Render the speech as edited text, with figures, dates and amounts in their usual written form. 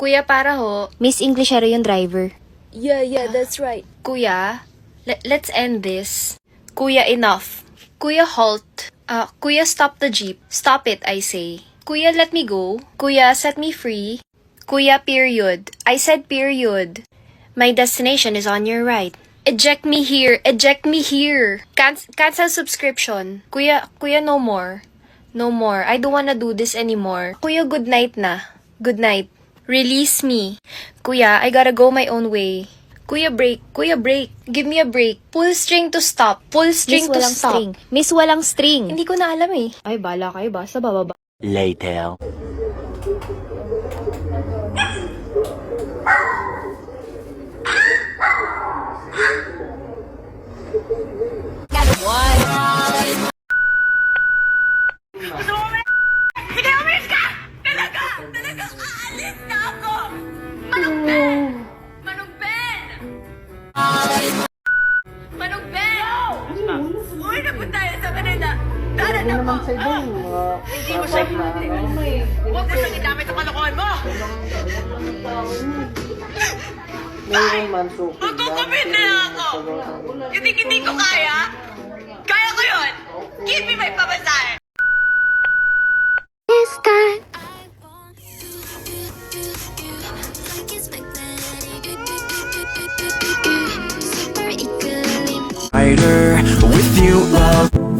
Kuya para ho. Miss Englishero yung driver. Yeah, that's right. Kuya, let's end this. Kuya, enough. Kuya, halt. Kuya, stop the jeep. Stop it, I say. Kuya, let me go. Kuya, set me free. Kuya, period. I said period. My destination is on your right. Eject me here. Eject me here. Cancel subscription. Kuya, no more. No more. I don't wanna do this anymore. Kuya, good night na. Good night. Release me. Kuya, I gotta go my own way. Kuya, break. Kuya, break. Give me a break. Pull string to stop. Pull string Miss to walang stop. string. Miss walang string. Hindi ko na alam eh. Ay, bala kayo. Basta bababa. Later. Aalis na ako! Manong Ben! Manong Ben! Manong Ben! Uy, napunta tayo sa Manila! Tara na po! Hindi mo siya huwag mo siyang idamay sa kalokohan mo! Magkukupit na lang ako! Hindi ko kaya! Kaya ko yun! Give me my pamasahe! Fighter with you, love.